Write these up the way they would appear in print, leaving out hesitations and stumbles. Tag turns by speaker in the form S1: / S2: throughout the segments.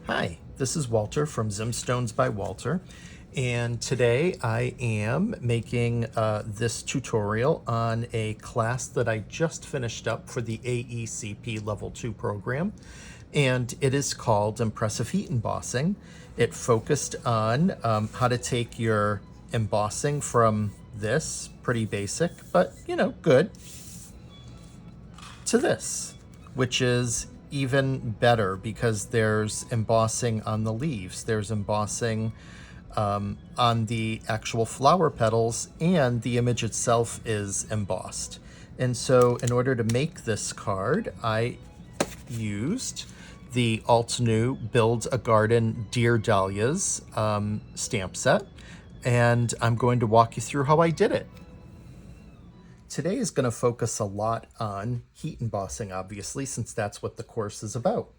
S1: Hi, this is Walter from Zimstones by Walter, and today I am making this tutorial on a class that I just finished up for the AECP Level 2 program, and it is called Impressive Heat Embossing. It focused on how to take your embossing from this, pretty basic, but good, to this, which is even better because there's embossing on the leaves, there's embossing on the actual flower petals, and the image itself is embossed. And so in order to make this card, I used the Altenew Build a Garden Dear Dahlias stamp set, and I'm going to walk you through how I did it. Today is going to focus a lot on heat embossing, obviously, since that's what the course is about.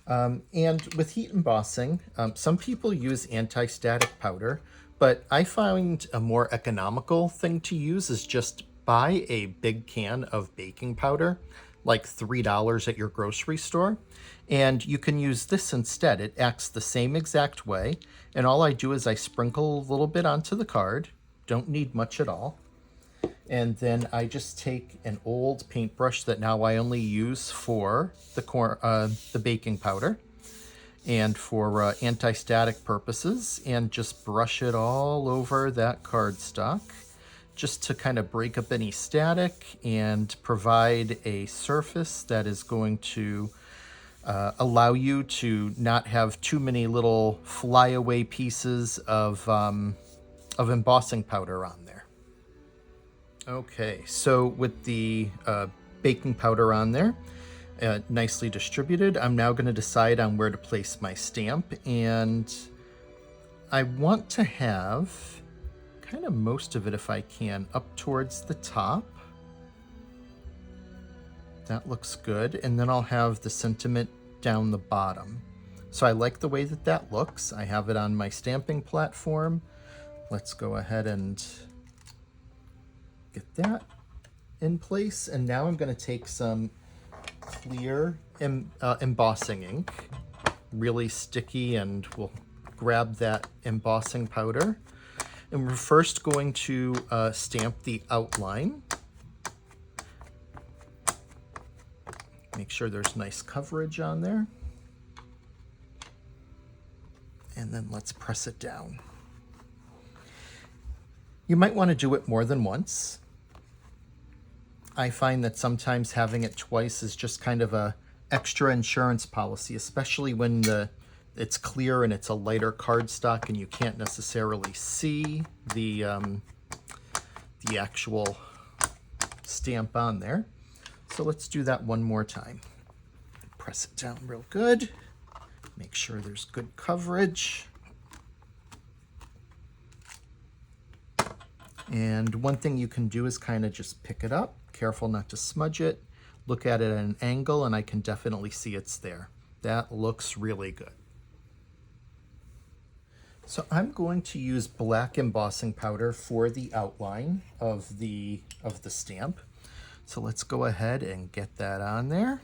S1: And with heat embossing, some people use anti-static powder, but I find a more economical thing to use is just buy a big can of baking powder, like $3 at your grocery store, and you can use this instead. It acts the same exact way, and all I do is I sprinkle a little bit onto the card, don't need much at all. And then I just take an old paintbrush that now I only use for the baking powder and for anti-static purposes, and just brush it all over that cardstock just to kind of break up any static and provide a surface that is going to allow you to not have too many little flyaway pieces of embossing powder on there. Okay, so with the baking powder on there, nicely distributed, I'm now going to decide on where to place my stamp, and I want to have kind of most of it, if I can, up towards the top. That looks good, and then I'll have the sentiment down the bottom. So I like the way that that looks. I have it on my stamping platform. Let's go ahead and get that in place, and now I'm going to take some clear embossing ink, really sticky, and we'll grab that embossing powder, and we're first going to stamp the outline. Make sure there's nice coverage on there, and then let's press it down. You might want to do it more than once. I find that sometimes having it twice is just kind of a extra insurance policy, especially when it's clear and it's a lighter cardstock and you can't necessarily see the actual stamp on there. So let's do that one more time. Press it down real good. Make sure there's good coverage. And one thing you can do is kind of just pick it up. Careful not to smudge it. Look at it at an angle, and I can definitely see it's there. That looks really good. So I'm going to use black embossing powder for the outline of the stamp. So let's go ahead and get that on there.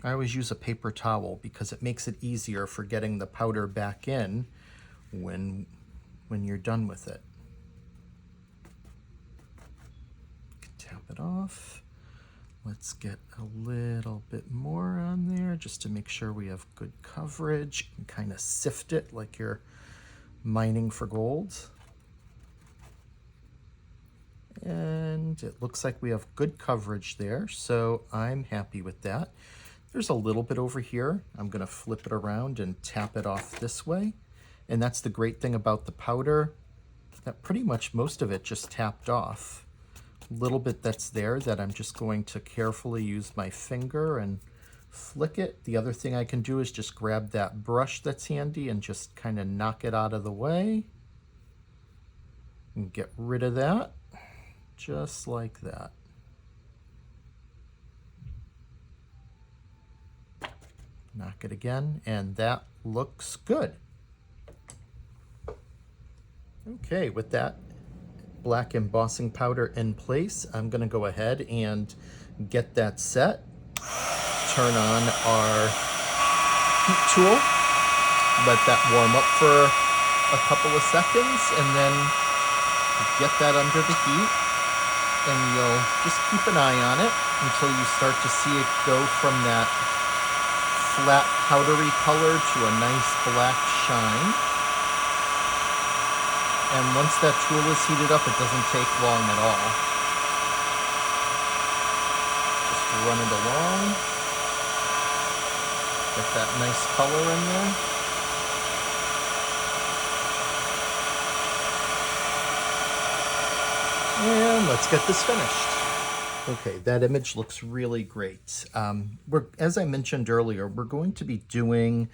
S1: I always use a paper towel because it makes it easier for getting the powder back in when you're done with it. Tap it off. Let's get a little bit more on there just to make sure we have good coverage. You can kind of sift it like you're mining for gold. And it looks like we have good coverage there, so I'm happy with that. There's a little bit over here. I'm going to flip it around and tap it off this way. And that's the great thing about the powder, that pretty much most of it just tapped off. A little bit that's there that I'm just going to carefully use my finger and flick it. The other thing I can do is just grab that brush that's handy and just kind of knock it out of the way and get rid of that, just like that. Knock it again, and that looks good. Okay, with that black embossing powder in place, I'm going to go ahead and get that set turn on our heat tool, let that warm up for a couple of seconds, and then get that under the heat, and you'll just keep an eye on it until you start to see it go from that flat powdery color to a nice black shine. And once that tool is heated up, it doesn't take long at all. Just run it along. Get that nice color in there. And let's get this finished. Okay, that image looks really great. As I mentioned earlier, we're going to be doing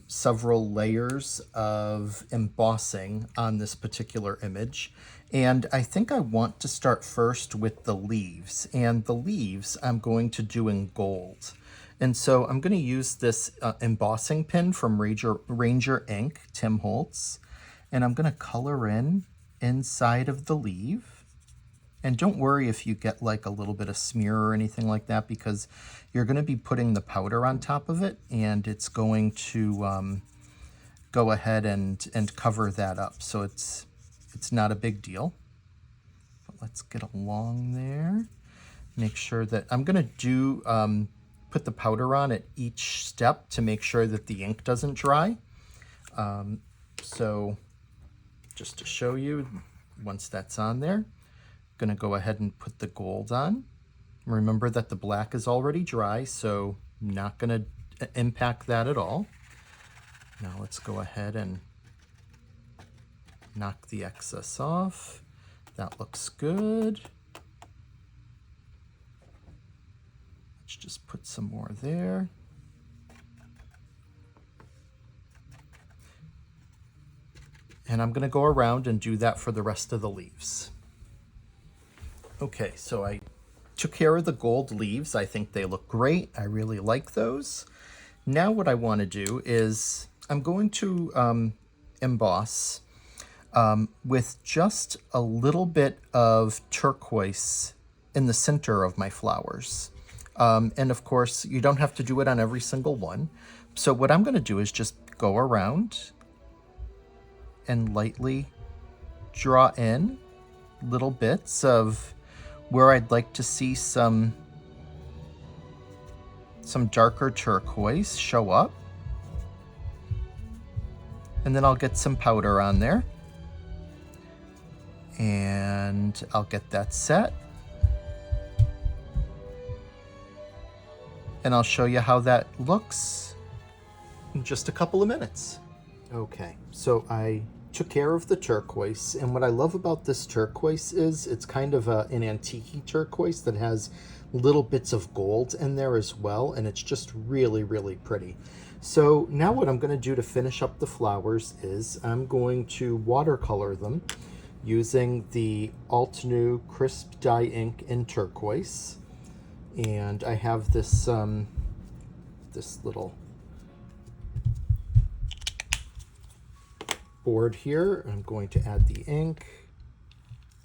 S1: several layers of embossing on this particular image. And I think I want to start first with the leaves. And the leaves I'm going to do in gold. And so I'm going to use this embossing pin from Ranger Ink, Tim Holtz. And I'm going to color in inside of the leaf. And don't worry if you get like a little bit of smear or anything like that, because you're going to be putting the powder on top of it, and it's going to go ahead and cover that up. So it's not a big deal. But let's get along there. Make sure that I'm going to do put the powder on at each step to make sure that the ink doesn't dry. So just to show you, once that's on there, going to go ahead and put the gold on. Remember that the black is already dry, so not going to impact that at all. Now let's go ahead and knock the excess off. That looks good. Let's just put some more there. And I'm going to go around and do that for the rest of the leaves. Okay, so I took care of the gold leaves. I think they look great. I really like those. Now what I want to do is I'm going to emboss with just a little bit of turquoise in the center of my flowers. And of course, you don't have to do it on every single one. So what I'm going to do is just go around and lightly draw in little bits of where I'd like to see some darker turquoise show up. And then I'll get some powder on there. And I'll get that set. And I'll show you how that looks in just a couple of minutes. Okay, so I took care of the turquoise, and what I love about this turquoise is it's kind of an antique turquoise that has little bits of gold in there as well, and it's just really, really pretty. So now what I'm going to do to finish up the flowers is I'm going to watercolor them using the Altenew crisp dye ink in turquoise, and I have this this little board here. I'm going to add the ink,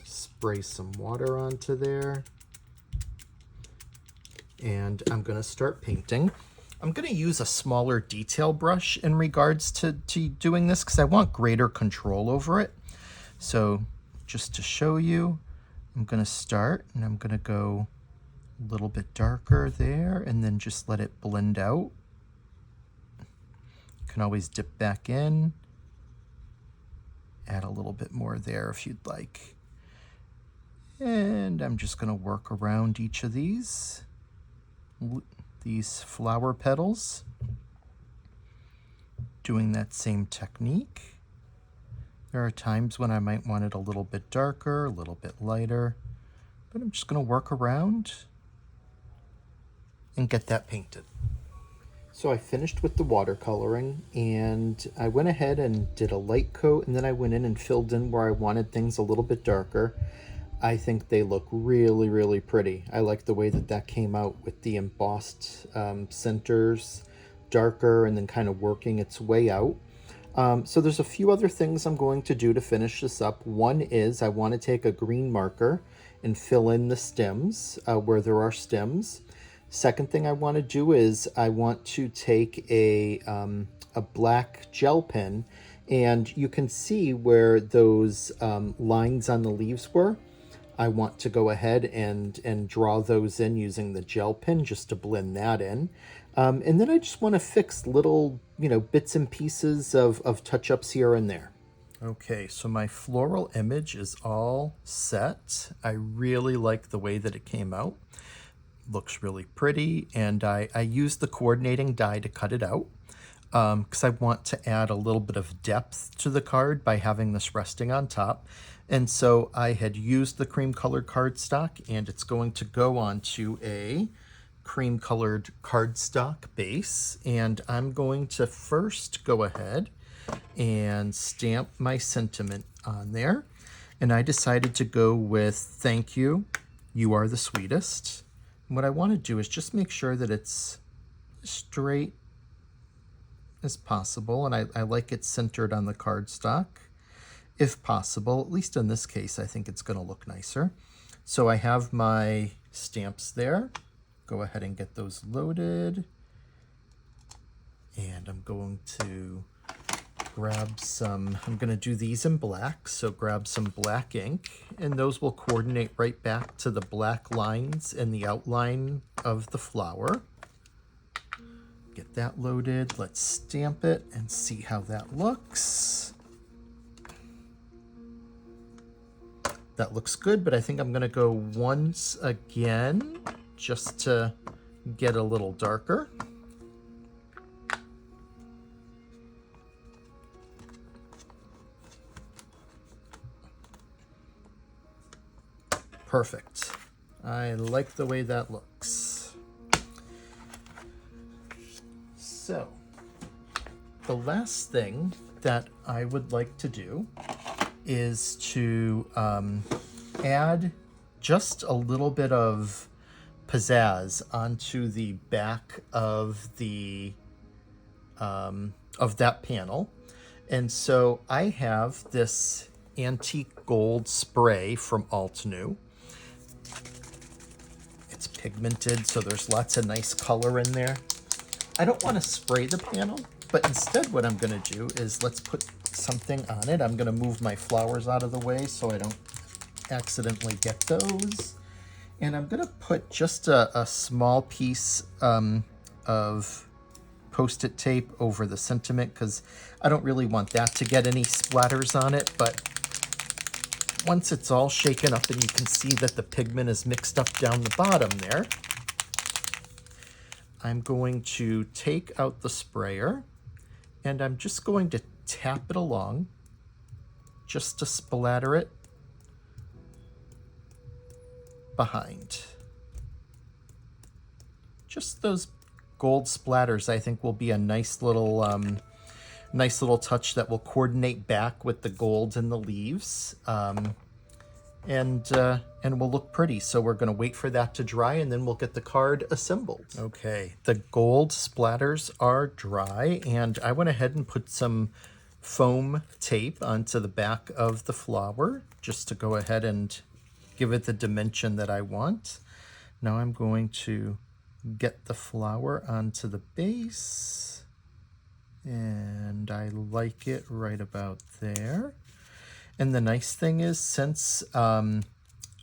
S1: spray some water onto there, and I'm going to start painting. I'm going to use a smaller detail brush in regards to doing this because I want greater control over it. So just to show you, I'm going to start and I'm going to go a little bit darker there and then just let it blend out. You can always dip back in. Add a little bit more there if you'd like. And I'm just going to work around each of these flower petals, doing that same technique. There are times when I might want it a little bit darker, a little bit lighter, but I'm just going to work around and get that painted. So I finished with the watercoloring, and I went ahead and did a light coat, and then I went in and filled in where I wanted things a little bit darker. I think they look really, really pretty. I like the way that that came out with the embossed centers, darker, and then kind of working its way out. So there's a few other things I'm going to do to finish this up. One is I want to take a green marker and fill in the stems where there are stems. Second thing I want to do is I want to take a black gel pen, and you can see where those lines on the leaves were. I want to go ahead and draw those in using the gel pen just to blend that in. And then I just want to fix little, bits and pieces of touch-ups here and there. Okay, so my floral image is all set. I really like the way that it came out. Looks really pretty, and I used the coordinating die to cut it out because I want to add a little bit of depth to the card by having this resting on top. And so I had used the cream colored cardstock, and it's going to go onto a cream colored cardstock base. And I'm going to first go ahead and stamp my sentiment on there. And I decided to go with "Thank you, you are the sweetest." And what I want to do is just make sure that it's straight as possible, and I like it centered on the cardstock if possible. At least in this case, I think it's going to look nicer. So I have my stamps there. Go ahead and get those loaded, and I'm going to grab some, I'm going to do these in black, so grab some black ink, and those will coordinate right back to the black lines in the outline of the flower. Get that loaded. Let's stamp it and see how that looks. That looks good, but I think I'm going to go once again just to get a little darker. Perfect. I like the way that looks. So, the last thing that I would like to do is to add just a little bit of pizzazz onto the back of the of that panel. And so I have this antique gold spray from Altenew. It's pigmented, so there's lots of nice color in there. I don't want to spray the panel, but instead what I'm going to do is let's put something on it. I'm going to move my flowers out of the way so I don't accidentally get those. And I'm going to put just a small piece of Post-it tape over the sentiment because I don't really want that to get any splatters on it. But once it's all shaken up and you can see that the pigment is mixed up down the bottom there, I'm going to take out the sprayer and I'm just going to tap it along just to splatter it behind. Just those gold splatters I think will be a nice little touch that will coordinate back with the gold in the leaves. And will look pretty. So we're going to wait for that to dry and then we'll get the card assembled. Okay, the gold splatters are dry and I went ahead and put some foam tape onto the back of the flower just to go ahead and give it the dimension that I want. Now I'm going to get the flower onto the base, and I like it right about there. And the nice thing is, since I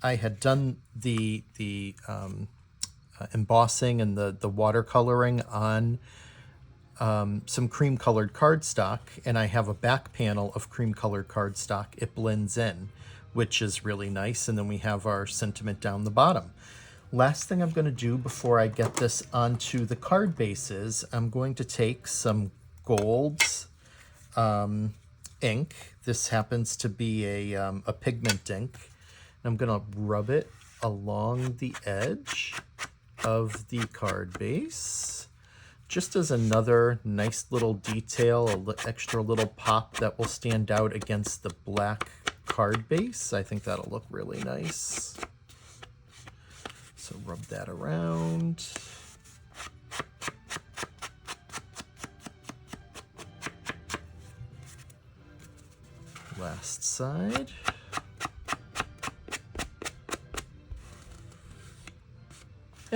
S1: had done the embossing and the watercoloring on some cream colored cardstock, and I have a back panel of cream colored cardstock, it blends in, which is really nice. And then we have our sentiment down the bottom. Last thing I'm going to do before I get this onto the card bases, I'm going to take some gold ink. This happens to be a pigment ink. I'm going to rub it along the edge of the card base, just as another nice little detail, extra little pop that will stand out against the black card base. I think that'll look really nice. So rub that around. Last side.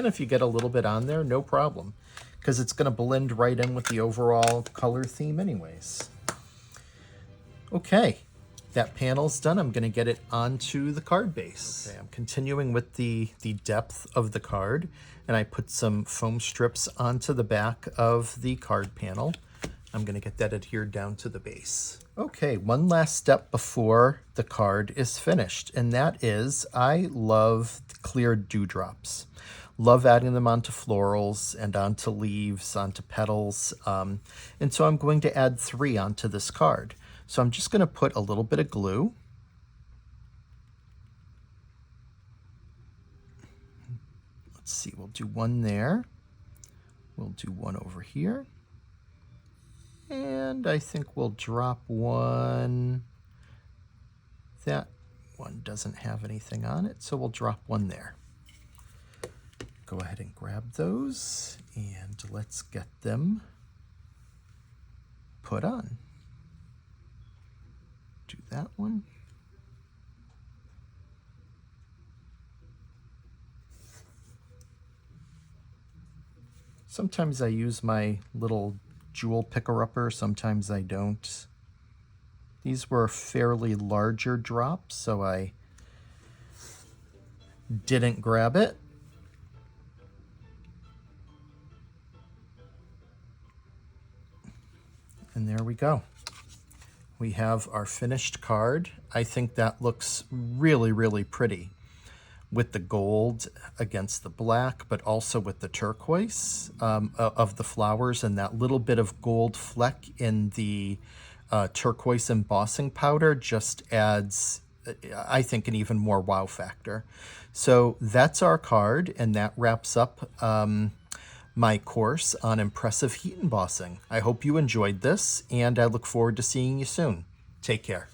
S1: And if you get a little bit on there, no problem, because it's going to blend right in with the overall color theme anyways. Okay, that panel's done. I'm going to get it onto the card base. Okay, I'm continuing with the depth of the card, and I put some foam strips onto the back of the card panel. I'm going to get that adhered down to the base. Okay, one last step before the card is finished, and that is I love clear dewdrops. Love adding them onto florals and onto leaves, onto petals, and so I'm going to add 3 onto this card. So I'm just going to put a little bit of glue. Let's see, we'll do one there. We'll do one over here. And I think we'll drop one. That one doesn't have anything on it, so we'll drop one there. Go ahead and grab those, and let's get them put on. Do that one. Sometimes I use my little jewel picker-upper, sometimes I don't. These were fairly larger drops, so I didn't grab it. And there we go. We have our finished card. I think that looks really, really pretty with the gold against the black, but also with the turquoise of the flowers, and that little bit of gold fleck in the turquoise embossing powder just adds, I think, an even more wow factor. So that's our card, and that wraps up my course on Impressive Heat Embossing. I hope you enjoyed this, and I look forward to seeing you soon. Take care.